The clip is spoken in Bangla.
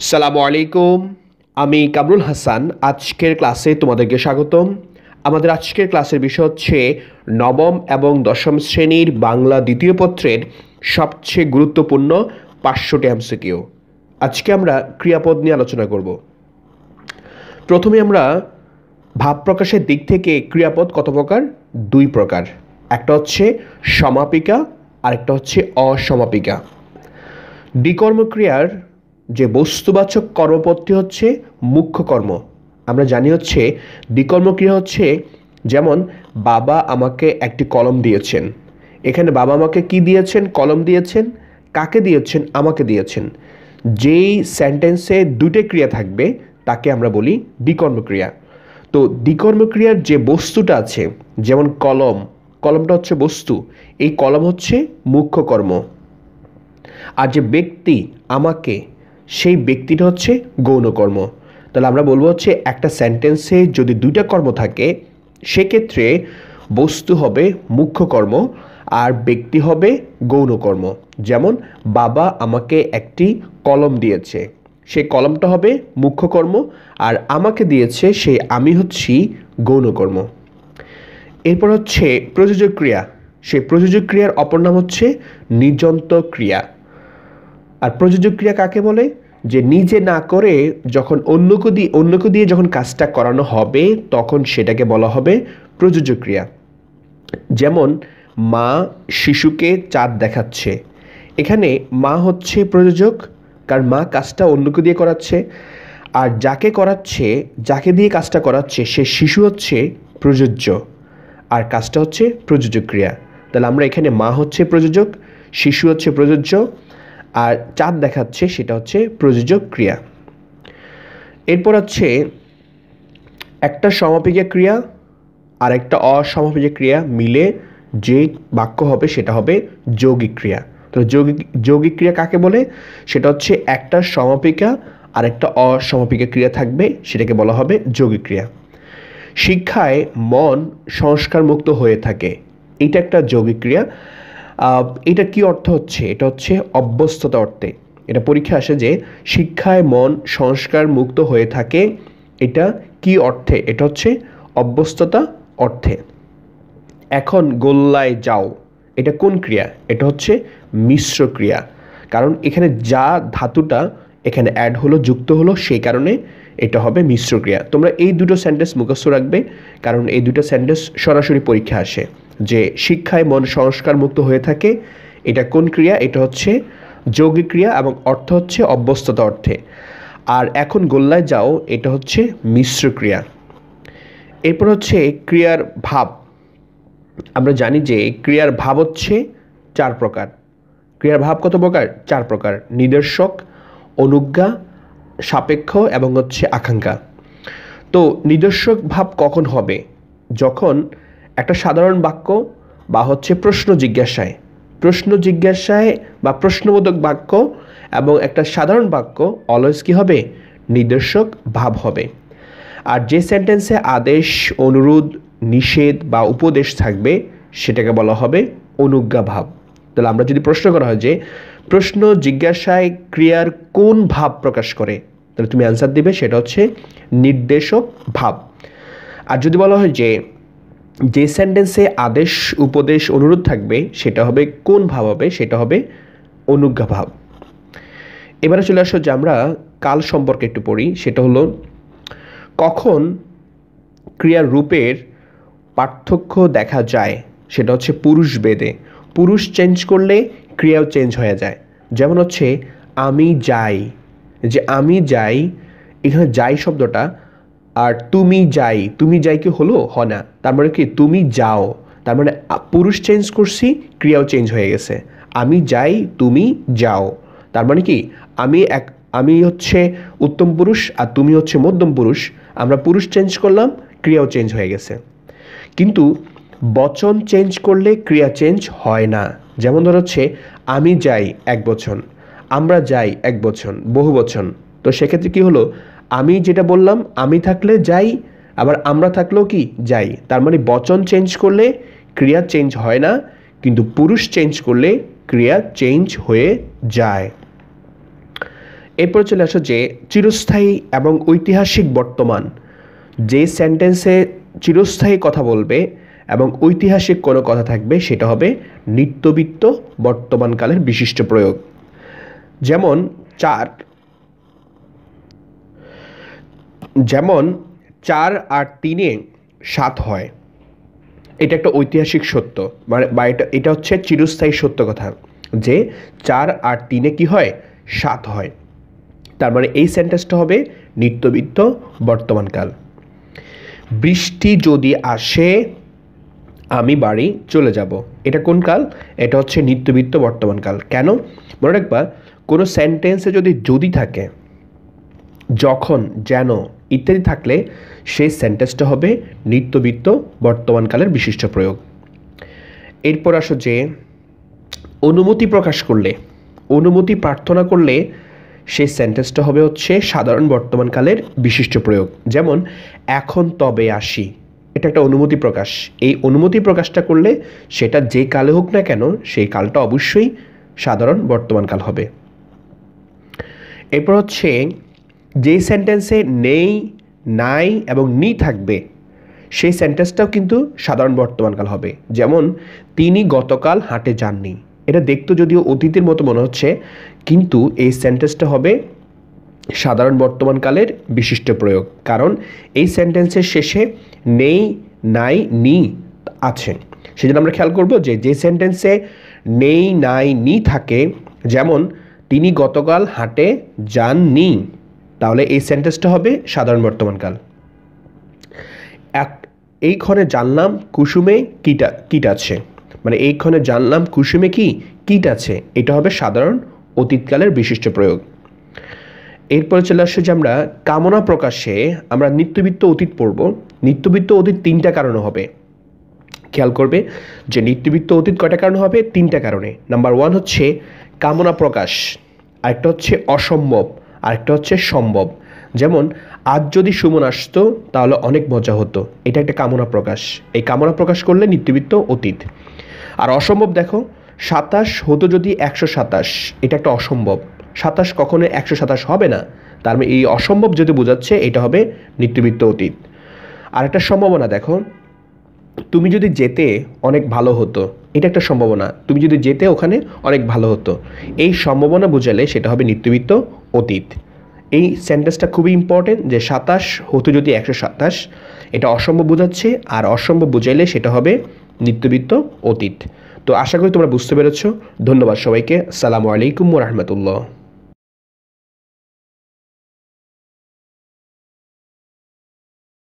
সালামু আলাইকুম। আমি কামরুল হাসান। আজকের ক্লাসে তোমাদেরকে স্বাগতম। আমাদের আজকের ক্লাসের বিষয় হচ্ছে নবম এবং দশম শ্রেণীর বাংলা দ্বিতীয় পত্রের সবচেয়ে গুরুত্বপূর্ণ 500টি এমসিকিউ। আজকে আমরা ক্রিয়াপদ নিয়ে আলোচনা করব। প্রথমে আমরা ভাব প্রকাশের দিক থেকে ক্রিয়াপদ কত প্রকার? 2 প্রকার। একটা হচ্ছে সমাপিকা, আরেকটা হচ্ছে অসমাপিকা। দ্বিকর্মক্রিয়ার যে বস্তুবাচক কর্মপদটি হচ্ছে মুখ্য কর্ম। আমরা জানি হচ্ছে দ্বিকর্মক্রিয়া হচ্ছে, যেমন বাবা আমাকে একটি কলম দিয়েছেন। এখানে বাবা আমাকে কি দিয়েছেন? কলম দিয়েছেন। কাকে দিয়েছেন? আমাকে দিয়েছেন। যেই সেন্টেন্সে দুটো ক্রিয়া থাকবে তাকে আমরা বলি দ্বিকর্মক্রিয়া। তো দ্বিকর্মক্রিয়ার যে বস্তুটা আছে, যেমন কলম, কলমটা হচ্ছে বস্তু, এই কলম হচ্ছে মুখ্য কর্ম। আর যে ব্যক্তি আমাকে, সেই ব্যক্তিটা হচ্ছে গৌণকর্ম। তাহলে আমরা বলবো হচ্ছে একটা সেন্টেন্সে যদি 2টা কর্ম থাকে, সেক্ষেত্রে বস্তু হবে মুখ্য কর্ম আর ব্যক্তি হবে গৌণকর্ম। যেমন বাবা আমাকে একটি কলম দিয়েছে, সেই কলমটা হবে মুখ্য কর্ম, আর আমাকে দিয়েছে সেই আমি হচ্ছি গৌণকর্ম। এরপর হচ্ছে প্রযোজক ক্রিয়া। সেই প্রযোজক ক্রিয়ার অপর নাম হচ্ছে নিযন্ত ক্রিয়া। আর প্রযোজক ক্রিয়া কাকে বলে? যে নিজে না করে যখন অন্যকে দিয়ে যখন কাজটা করানো হবে, তখন সেটাকে বলা হবে প্রযোজক ক্রিয়া। যেমন মা শিশুকে চাঁদ দেখাচ্ছে। এখানে মা হচ্ছে প্রযোজক, কারণ মা কাজটা অন্যকে দিয়ে করাচ্ছে। আর যাকে দিয়ে কাজটা করাচ্ছে সে শিশু হচ্ছে প্রযোজ্য, আর কাজটা হচ্ছে প্রযোজক ক্রিয়া। তাহলে আমরা এখানে মা হচ্ছে প্রযোজক, শিশু হচ্ছে প্রযোজ্য, আর চাঁদ দেখাচ্ছে সেটা হচ্ছে প্রযোজক ক্রিয়া। এরপর হচ্ছে একটা সমাপিকা ক্রিয়া আর একটা অসমাপিকা ক্রিয়া মিলে যে বাক্য হবে সেটা হবে যৌগিক ক্রিয়া। তো যৌগিক ক্রিয়া কাকে বলে? সেটা হচ্ছে একটা সমাপিকা আর একটা অসমাপিকা ক্রিয়া থাকবে, সেটাকে বলা হবে যৌগিক ক্রিয়া। শিক্ষায় মন সংস্কার মুক্ত হয়ে থাকে, এটা একটা যৌগিক ক্রিয়া। এটা কি অর্থ হচ্ছে? এটা হচ্ছে অভ্যস্ততা অর্থে। এটা পরীক্ষা আসে যে শিক্ষায় মন সংস্কার মুক্ত হয়ে থাকে, এটা কি অর্থে? এটা হচ্ছে অভ্যস্ততা অর্থে। এখন গোল্লায় যাও, এটা কোন ক্রিয়া? এটা হচ্ছে মিশ্র ক্রিয়া। কারণ এখানে যা ধাতুটা এখানে অ্যাড হলো, যুক্ত হলো, সেই কারণে এটা হবে মিশ্র ক্রিয়া। তোমরা এই দুটো সেন্টেন্স মুখস্থ রাখবে, কারণ এই দুটো সেন্টেন্স সরাসরি পরীক্ষা আসে। যে শিক্ষায় মন সংস্কার মুক্ত হয়ে থাকে, এটা কোন ক্রিয়া? এটা হচ্ছে যৌগিক ক্রিয়া এবং অর্থ হচ্ছে অভ্যস্ততা অর্থে। আর এখন গোল্লায় যাও, এটা হচ্ছে মিশ্র ক্রিয়া। এরপর হচ্ছে ক্রিয়ার ভাব। আমরা জানি যে ক্রিয়ার ভাব হচ্ছে 4 প্রকার। ক্রিয়ার ভাব কত প্রকার? 4 প্রকার। নির্দেশক, অনুজ্ঞা, সাপেক্ষ এবং হচ্ছে আকাঙ্ক্ষা। তো নির্দেশক ভাব কখন হবে? যখন একটা সাধারণ বাক্য বা হচ্ছে প্রশ্ন জিজ্ঞাসায় বা প্রশ্নবোধক বাক্য এবং একটা সাধারণ বাক্য অলওয়েজ কি হবে? নির্দেশক ভাব হবে। আর যে সেন্টেন্সে আদেশ, অনুরোধ, নিষেধ বা উপদেশ থাকবে, সেটাকে বলা হবে অনুজ্ঞা ভাব। তাহলে আমরা যদি প্রশ্ন করা হয় যে প্রশ্ন জিজ্ঞাসায় ক্রিয়ার কোন ভাব প্রকাশ করে, তাহলে তুমি অ্যান্সার দিবে সেটা হচ্ছে নির্দেশক ভাব। আর যদি বলা হয় যে সেন্টেন্সে আদেশ, উপদেশ, অনুরোধ থাকবে, সেটা হবে কোন ভাব হবে? সেটা হবে অনুজ্ঞা ভাব। এবারে চলে আসো যে আমরা কাল সম্পর্কে একটু পড়ি। সেটা হলো কখন ক্রিয়ার রূপের পার্থক্য দেখা যায়, সেটা হচ্ছে পুরুষ ভেদে। পুরুষ চেঞ্জ করলে ক্রিয়াও চেঞ্জ হয়ে যায়। যেমন হচ্ছে আমি যাই, যে আমি যাই, এখানে যাই শব্দটা, আর তুমি যাই কি হলো? হয় না। তার মানে কি? তুমি যাও, তার মানে পুরুষ চেঞ্জ করছি, ক্রিয়াও চেঞ্জ হয়ে গেছে। আমি যাই, তুমি যাও, তার মানে কি? আমি হচ্ছে উত্তম পুরুষ আর তুমি হচ্ছে মধ্যম পুরুষ। আমরা পুরুষ চেঞ্জ করলাম, ক্রিয়াও চেঞ্জ হয়ে গেছে। কিন্তু বচন চেঞ্জ করলে ক্রিয়া চেঞ্জ হয় না। যেমন ধর হচ্ছে আমি যাই এক বচন, আমরা যাই এক বচন, বহু বচন। তো সেক্ষেত্রে কি হলো? আমি যেটা বললাম, আমি থাকলে যাই, আবার আমরা থাকলেও কি? যাই। তার মানে বচন চেঞ্জ করলে ক্রিয়া চেঞ্জ হয় না, কিন্তু পুরুষ চেঞ্জ করলে ক্রিয়া চেঞ্জ হয়ে যায়। এরপর চলে আসো যে চিরস্থায়ী এবং ঐতিহাসিক বর্তমান। যে সেন্টেন্সে চিরস্থায়ী কথা বলবে এবং ঐতিহাসিক কোনো কথা থাকবে সেটা হবে নিত্যবিত্ত বর্তমানকালের বিশিষ্ট প্রয়োগ। যেমন 4 আর 3 7 হয়, এটা একটা ঐতিহাসিক সত্য, মানে বা এটা হচ্ছে চিরস্থায়ী সত্য কথা যে 4 আর 3 কি হয়, 7 হয়। তার মানে এই সেন্টেন্সটা হবে নিত্যবিত্ত বর্তমানকাল। বৃষ্টি যদি আসে আমি বাড়ি চলে যাব, এটা কোন কাল? এটা হচ্ছে নিত্যবিত্ত বর্তমানকাল। কেন? মনে রাখবা, কোনো সেন্টেন্সে যদি থাকে, যখন, যেন ইত্যাদি থাকলে সেই সেন্টেন্সটা হবে নিত্যবিত্ত বর্তমানকালের বিশিষ্ট প্রয়োগ। এরপর আসো যে অনুমতি প্রকাশ করলে, অনুমতি প্রার্থনা করলে সেই সেন্টেন্সটা হবে হচ্ছে সাধারণ বর্তমানকালের বিশিষ্ট প্রয়োগ। যেমন এখন তবে আসি, এটা একটা অনুমতি প্রকাশ। এই অনুমতি প্রকাশটা করলে সেটা যে কালে হোক না কেন সেই কালটা অবশ্যই সাধারণ বর্তমানকাল হবে। এরপর হচ্ছে যে সেন্টেন্সে নেই, নাই এবং নি থাকবে সেই সেন্টেন্সটাও কিন্তু সাধারণ বর্তমানকাল হবে। যেমন তিনি গতকাল হাটে যাননি, এটা দেখতে যদিও অতীতের মতো মনে হচ্ছে, কিন্তু এই সেন্টেন্সটা হবে সাধারণ বর্তমানকালের বিশিষ্ট প্রয়োগ, কারণ এই সেন্টেন্সের শেষে নেই, নাই, নি আছে। সেজন্য আমরা খেয়াল করব যে যে সেন্টেন্সে নেই, নাই, নি থাকে, যেমন তিনি গতকাল হাটে যাননি, তাহলে এই সেন্টেন্সটা হবে সাধারণ বর্তমানকাল। এইক্ষণে জানলাম কুসুমে কীট আছে, মানে এইক্ষণে জানলাম কুসুমে কীট আছে, এটা হবে সাধারণ অতীতকালের বিশিষ্ট প্রয়োগ। এরপরে চলে আসছে যে আমরা কামনা প্রকাশে আমরা নিত্যবিত্ত অতীত পড়ব। নিত্যবিত্ত অতীত 3টা কারণে হবে। খেয়াল করবে যে নিত্যবিত্ত অতীত কয়টা কারণে হবে? 3টা কারণে। নাম্বার 1 হচ্ছে কামনা প্রকাশ, আরেকটা হচ্ছে অসম্ভব, আরেকটা হচ্ছে সম্ভব। যেমন আজ যদি সুমন আসতো তাহলে অনেক মজা হতো, এটা একটা কামনা প্রকাশ। এই কামনা প্রকাশ করলে নিত্যবিত্ত অতীত। আর অসম্ভব দেখো, 27 হতো যদি 127, এটা একটা অসম্ভব। 27 কখনো 127 হবে না, তার মানে এই অসম্ভব যদি বোঝাচ্ছে এটা হবে নিত্যবিত্ত অতীত। আর একটা সম্ভাবনা দেখো, তুমি যদি যেতে অনেক ভালো হতো, এটা একটা সম্ভাবনা, তুমি যদি যেতে ওখানে অনেক ভালো হতো, এই সম্ভাবনা বোঝালে সেটা হবে নিত্যবিত্ত অতীত। এই সেন্টেন্সটা খুবই ইম্পর্টেন্ট যে 27 হতো যদি 127, এটা অসম্ভব বোঝাচ্ছে, আর অসম্ভব বুঝাইলে সেটা হবে নিত্যবিত্ত অতীত। তো আশা করি তোমরা বুঝতে পেরেছো। ধন্যবাদ সবাইকে। আসসালামু আলাইকুম ওয়া রাহমাতুল্লাহ।